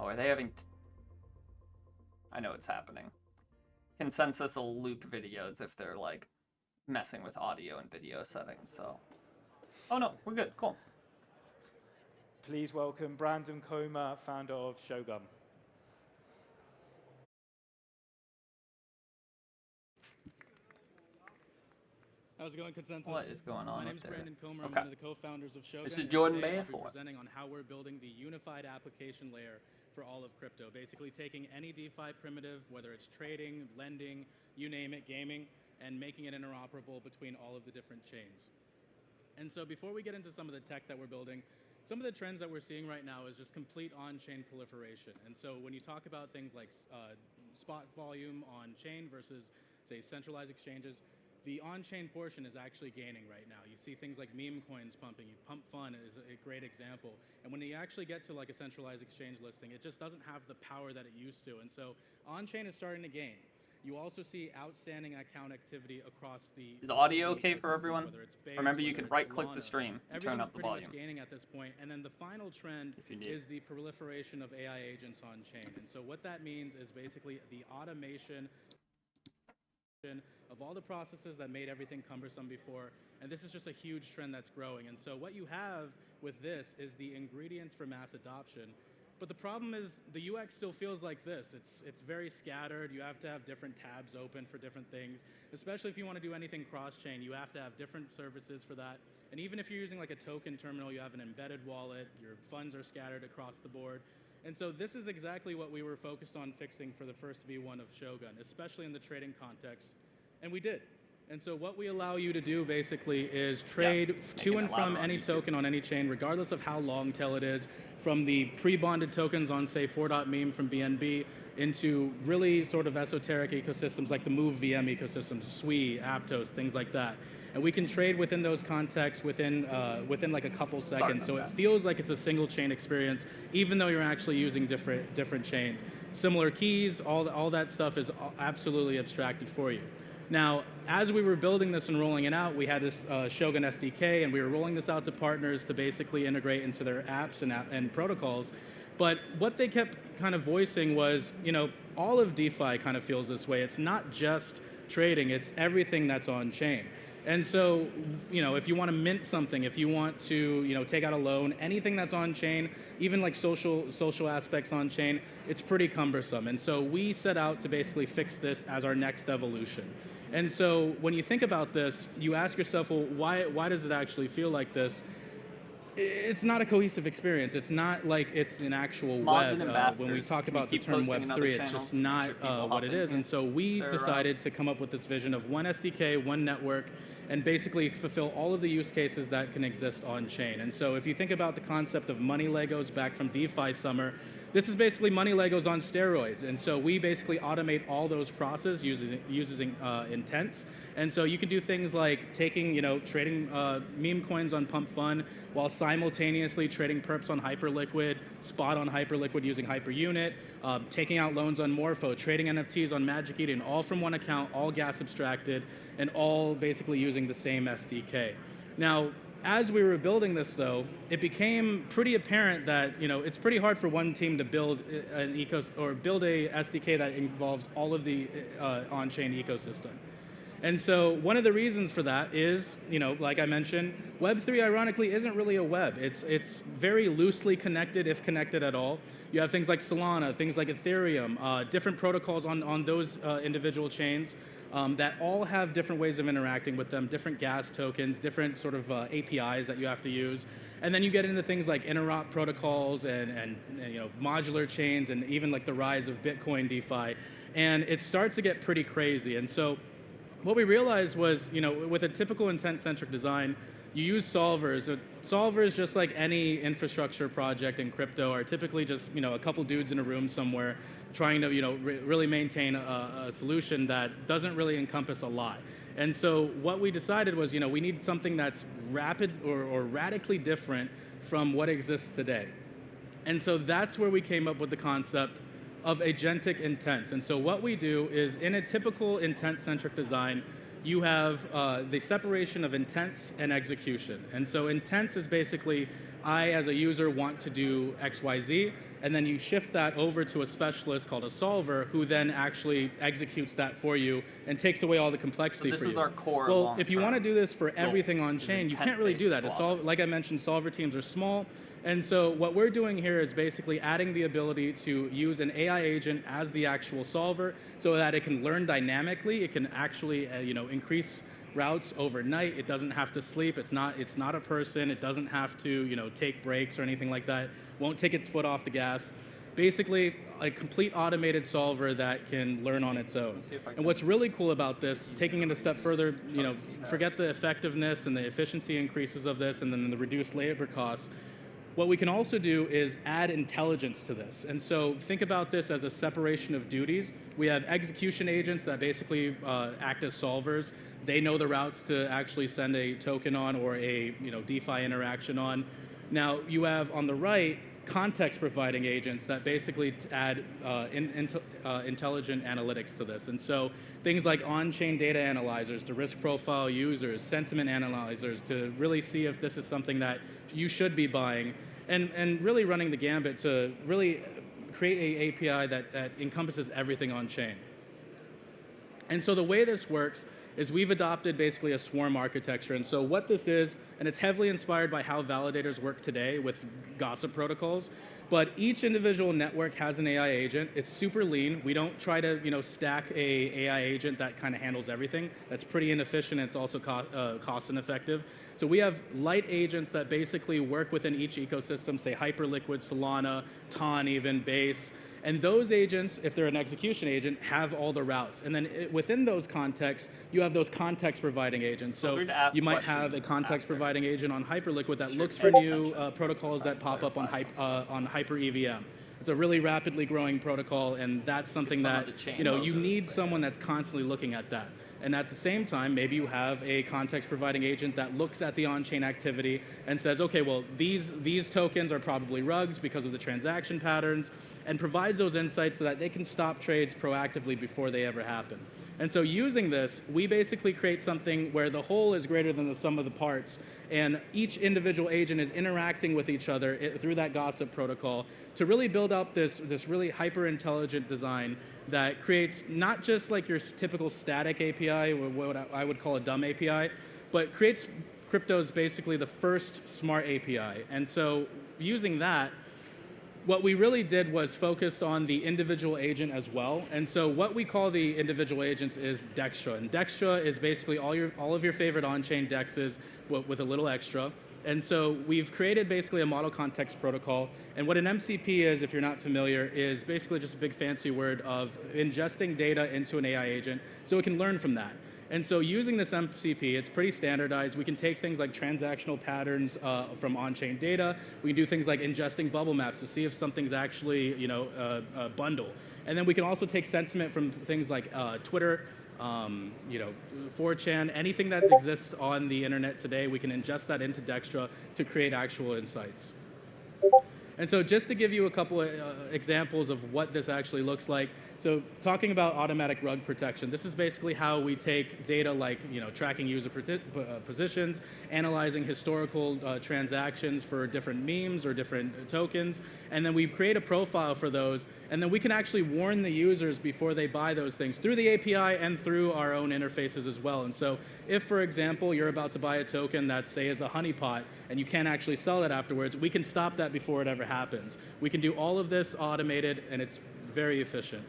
Oh, are they having... I know what's happening. Consensus will loop videos if they're, like, messing with audio and video settings, so... Oh no, we're good, cool. Please welcome Brandon Comer, founder of Shogun. How's it going, Consensus? What is going on? My name is Brandon Comer. Okay. I'm one of the co-founders of Shogun. This is Jordan Today I'll be Bayford. presenting on how we're building the unified application layer for all of crypto. Basically taking any DeFi primitive, whether it's trading, lending, you name it, gaming, and making it interoperable between all of the different chains. And so before we get into some of the tech that we're building, some of the trends that we're seeing right now is just complete on-chain proliferation. And so when you talk about things like spot volume on-chain versus, say, centralized exchanges, the on-chain portion is actually gaining right now. You see things like meme coins pumping. Pump Fun is a great example. And when you actually get to like a centralized exchange listing, it just doesn't have the power that it used to. And so on-chain is starting to gain. You also see outstanding account activity across the... Is audio okay for everyone? Remember, you can right-click the stream and turn up the volume. Everything's gaining at this point. And then the final trend is the proliferation of AI agents on-chain. And so what that means is basically the automation of all the processes that made everything cumbersome before, and this is just a huge trend that's growing. And so what you have with this is the ingredients for mass adoption. But the problem is the UX still feels like this. It's very scattered. You have to have different tabs open for different things, especially if you want to do anything cross-chain. You have to have different services for that. And even if you're using like a token terminal, you have an embedded wallet, your funds are scattered across the board. And so this is exactly what we were focused on fixing for the first V1 of Shogun, especially in the trading context. And we did. And so what we allow you to do basically is trade to and from any token on any chain, regardless of how long tail it is, from the pre-bonded tokens on, say, 4.meme from BNB into really sort of esoteric ecosystems like the Move VM ecosystems, Sui, Aptos, things like that. And we can trade within those contexts within like a couple seconds. So it feels like it's a single chain experience, even though you're actually using different chains. Similar keys, all that stuff is absolutely abstracted for you. Now, as we were building this and rolling it out, we had this Shogun SDK, and we were rolling this out to partners to basically integrate into their apps and protocols. But what they kept kind of voicing was, you know, all of DeFi kind of feels this way. It's not just trading, it's everything that's on chain. And so, you know, if you want to mint something, if you want to, you know, take out a loan, anything that's on chain, even like social aspects on chain, it's pretty cumbersome. And so we set out to basically fix this as our next evolution. And so when you think about this, you ask yourself, well, why does it actually feel like this? It's not a cohesive experience. It's not like it's an actual web. When we talk about the term Web3, it's just not what it is. And so we decided to come up with this vision of one SDK, one network, and basically fulfill all of the use cases that can exist on chain. And so if you think about the concept of money Legos back from DeFi summer, this is basically money Legos on steroids. And so we basically automate all those processes using intents. And so you can do things like taking, you know, trading meme coins on Pump Fun while simultaneously trading perps on Hyperliquid, spot on Hyperliquid using Hyperunit, taking out loans on Morpho, trading NFTs on Magic Eden, all from one account, all gas abstracted, and all basically using the same SDK. Now, as we were building this, though, it became pretty apparent that, you know, it's pretty hard for one team to build an build a SDK that involves all of the on-chain ecosystem. And so one of the reasons for that is, you know, like I mentioned, Web3 ironically isn't really a web. It's very loosely connected, if connected at all. You have things like Solana, things like Ethereum, different protocols on those individual chains that all have different ways of interacting with them, different gas tokens, different sort of APIs that you have to use. And then you get into things like interop protocols and you know, modular chains and even like the rise of Bitcoin DeFi. And it starts to get pretty crazy. And so what we realized was, you know, with a typical intent-centric design, you use solvers. Solvers, just like any infrastructure project in crypto, are typically just, you know, a couple dudes in a room somewhere trying to, you know, really maintain a solution that doesn't really encompass a lot. And so what we decided was, you know, we need something that's rapid or radically different from what exists today. And so that's where we came up with the concept of agentic intents. And so what we do is, in a typical intent-centric design, you have the separation of intents and execution. And so intents is basically, I as a user want to do X, Y, Z, and then you shift that over to a specialist called a solver who then actually executes that for you and takes away all the complexity for you. This is our core. Well, if you want to do this for everything on chain, you can't really do that. intent-based Like I mentioned, solver teams are small. And so what we're doing here is basically adding the ability to use an AI agent as the actual solver so that it can learn dynamically. It can actually increase routes overnight. It doesn't have to sleep. It's not a person. It doesn't have to take breaks or anything like that. Won't take its foot off the gas. Basically, a complete automated solver that can learn on its own. And what's really cool about this, taking it a step further, forget the effectiveness and the efficiency increases of this and then the reduced labor costs. What we can also do is add intelligence to this. And so think about this as a separation of duties. We have execution agents that basically act as solvers. They know the routes to actually send a token on or a DeFi interaction on. Now you have on the right context providing agents that basically add intelligent analytics to this. And so things like on-chain data analyzers to risk profile users, sentiment analyzers to really see if this is something that you should be buying, and really running the gambit to really create an API that encompasses everything on-chain. And so the way this works is we've adopted basically a swarm architecture. And so what this is, and it's heavily inspired by how validators work today with gossip protocols, but each individual network has an AI agent. It's super lean. We don't try to stack a AI agent that kind of handles everything. That's pretty inefficient. It's also cost ineffective. So we have light agents that basically work within each ecosystem, say Hyperliquid, Solana, TON even, Base. And those agents, if they're an execution agent, have all the routes. And then within those contexts, you have those context providing agents. So you might have a context providing agent on Hyperliquid that looks for new protocols that pop up on Hyper EVM. It's a really rapidly growing protocol, and that's something that you need someone that's constantly looking at that. And at the same time, maybe you have a context providing agent that looks at the on-chain activity and says, okay, well, these tokens are probably rugs because of the transaction patterns, and provides those insights so that they can stop trades proactively before they ever happen. And so using this, we basically create something where the whole is greater than the sum of the parts, and each individual agent is interacting with each other through that gossip protocol to really build up this really hyper-intelligent design that creates not just like your typical static API, or what I would call a dumb API, but creates crypto's basically the first smart API. And so using that, what we really did was focused on the individual agent as well. And so what we call the individual agents is Dextra. And Dextra is basically all of your favorite on-chain dexes with a little extra. And so we've created basically a model context protocol. And what an MCP is, if you're not familiar, is basically just a big fancy word of ingesting data into an AI agent so it can learn from that. And so using this MCP, it's pretty standardized. We can take things like transactional patterns from on-chain data. We can do things like ingesting bubble maps to see if something's actually a bundle. And then we can also take sentiment from things like Twitter, 4chan, anything that exists on the internet today, we can ingest that into Dextra to create actual insights. And so just to give you a couple of examples of what this actually looks like, so talking about automatic rug protection, this is basically how we take data like tracking user positions, analyzing historical transactions for different memes or different tokens, and then we create a profile for those, and then we can actually warn the users before they buy those things through the API and through our own interfaces as well. And so if, for example, you're about to buy a token that, say, is a honeypot, and you can't actually sell it afterwards, we can stop that before it ever happens. We can do all of this automated, and it's very efficient.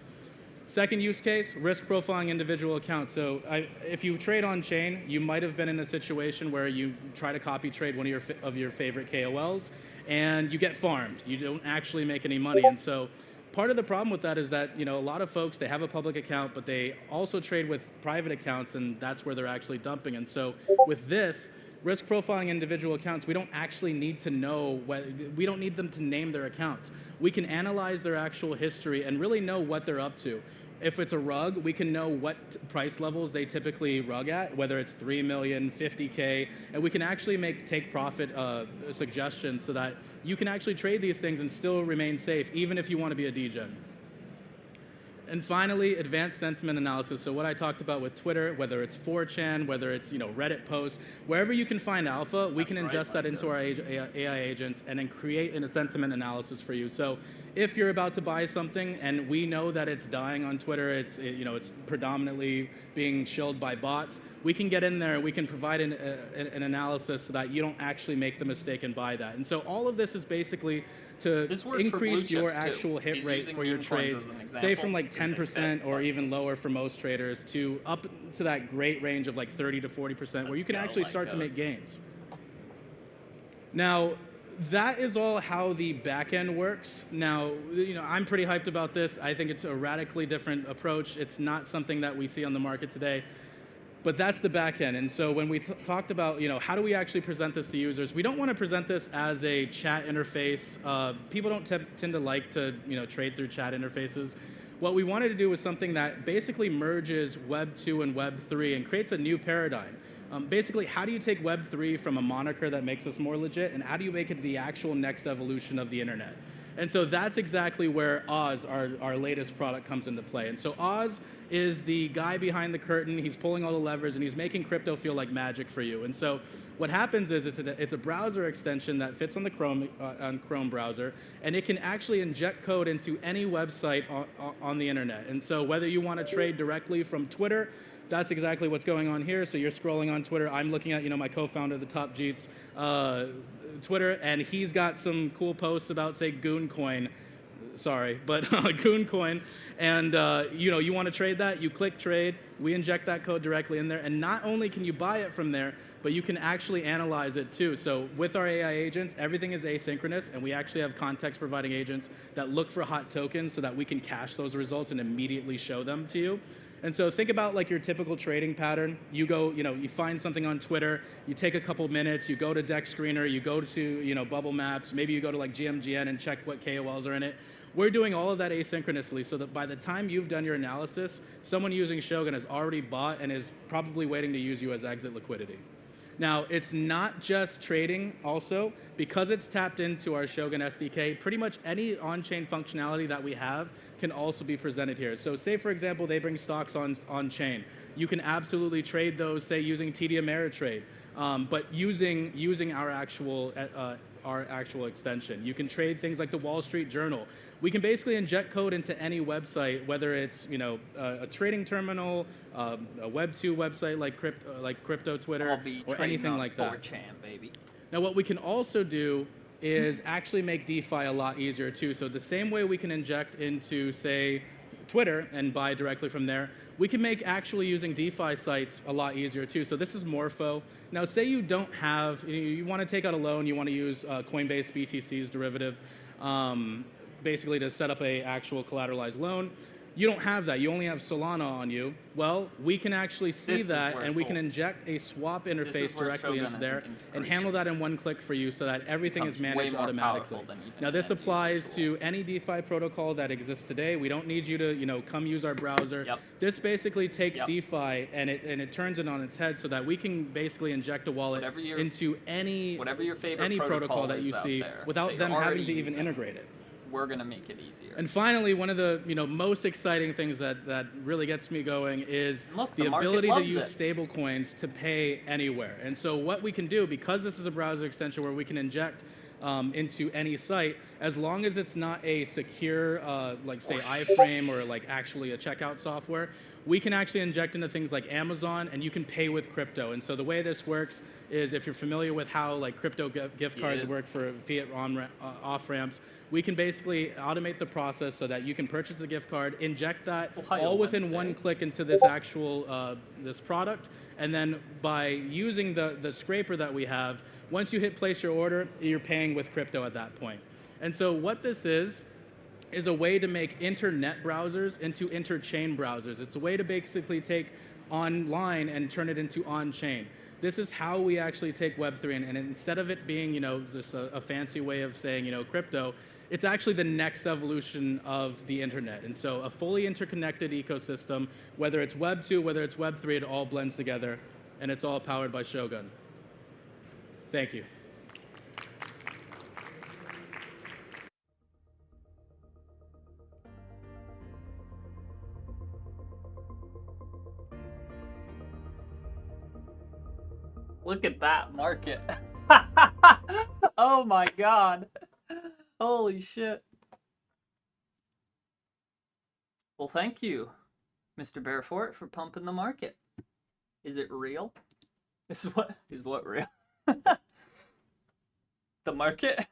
Second use case, risk profiling individual accounts. So if you trade on chain, you might have been in a situation where you try to copy trade one of your favorite KOLs, and you get farmed. You don't actually make any money. And so part of the problem with that is that a lot of folks, they have a public account, but they also trade with private accounts, and that's where they're actually dumping. And so with this, risk profiling individual accounts, we don't actually need to know, we don't need them to name their accounts. We can analyze their actual history and really know what they're up to. If it's a rug, we can know what price levels they typically rug at, whether it's 3 million, 50K, and we can actually make take profit suggestions so that you can actually trade these things and still remain safe, even if you want to be a degen. And finally, advanced sentiment analysis. So what I talked about with Twitter, whether it's 4chan, whether it's Reddit posts, wherever you can find alpha, we can ingest that into our AI agents and then create a sentiment analysis for you. So if you're about to buy something and we know that it's dying on Twitter, it's predominantly being shilled by bots, we can get in there, we can provide an analysis so that you don't actually make the mistake and buy that. And so all of this is basically to increase your actual hit rate for your trades, say from like 10% or even lower for most traders to up to that great range of like 30 to 40% where you can actually start to make gains. Now, that is all how the back end works. Now, I'm pretty hyped about this. I think it's a radically different approach. It's not something that we see on the market today. But that's the back end. And so when we talked about, how do we actually present this to users, we don't want to present this as a chat interface. People don't tend to like to, trade through chat interfaces. What we wanted to do was something that basically merges Web 2 and Web 3 and creates a new paradigm. Basically, how do you take Web 3 from a moniker that makes us more legit, and how do you make it the actual next evolution of the internet? And so that's exactly where Oz, our latest product, comes into play. And so Oz is the guy behind the curtain. He's pulling all the levers, and he's making crypto feel like magic for you. And so what happens is it's a browser extension that fits on the Chrome browser, and it can actually inject code into any website on the internet. And so whether you want to trade directly from Twitter, that's exactly what's going on here. So you're scrolling on Twitter. I'm looking at, my co-founder, the Top Jeets, Twitter, and he's got some cool posts about, say, Gooncoin. Sorry, but Gooncoin. And you want to trade that, you click trade, we inject that code directly in there, and not only can you buy it from there, but you can actually analyze it too. So with our AI agents, everything is asynchronous, and we actually have context providing agents that look for hot tokens so that we can cache those results and immediately show them to you. And so think about like your typical trading pattern. You go, you find something on Twitter, you take a couple minutes, you go to Deck Screener, you go to, Bubble Maps, maybe you go to like GMGN and check what KOLs are in it. We're doing all of that asynchronously so that by the time you've done your analysis, someone using Shogun has already bought and is probably waiting to use you as exit liquidity. Now, it's not just trading also. Because it's tapped into our Shogun SDK, pretty much any on-chain functionality that we have can also be presented here. So say, for example, they bring stocks on-chain. You can absolutely trade those, say, using TD Ameritrade, but using our actual extension. You can trade things like the Wall Street Journal. We can basically inject code into any website, whether it's a trading terminal, a Web 2 website like crypto Twitter, or anything like that. 4chan, baby. Now, what we can also do is actually make DeFi a lot easier too. So the same way we can inject into, say, Twitter and buy directly from there, we can make actually using DeFi sites a lot easier too. So this is Morpho. Now, say you don't have, you want to take out a loan, you want to use Coinbase BTC's derivative, basically to set up a actual collateralized loan. You don't have that. You only have Solana on you. Well, we can actually see that, and we can inject a swap interface directly into there and handle that in one click for you so that everything is managed automatically. Now, this applies to any DeFi protocol that exists today. We don't need you to, come use our browser. Yep. This basically takes DeFi and it turns it on its head so that we can basically inject a wallet into any protocol that you see without them having to even integrate it. We're going to make it easier. And finally, one of the most exciting things that really gets me going is the ability to use stable coins to pay anywhere. And so what we can do, because this is a browser extension where we can inject into any site, as long as it's not a secure, like say iframe or like actually a checkout software, we can actually inject into things like Amazon, and you can pay with crypto. And so the way this works is, if you're familiar with how like crypto gift cards work for fiat off ramps, we can basically automate the process so that you can purchase the gift card, inject that all within one click into this actual this product, and then by using the scraper that we have, once you hit place your order, you're paying with crypto at that point. And so what this is a way to make internet browsers into interchain browsers. It's a way to basically take online and turn it into on-chain. This is how we actually take Web3, and instead of it being, just a fancy way of saying, crypto, it's actually the next evolution of the internet. And so a fully interconnected ecosystem, whether it's Web 2, whether it's Web 3, it all blends together, and it's all powered by Shogun. Thank you. Look at that market. Oh my god. Holy shit. Well, thank you, Mr. Bearfort, for pumping the market. Is it real? Is what real? The market?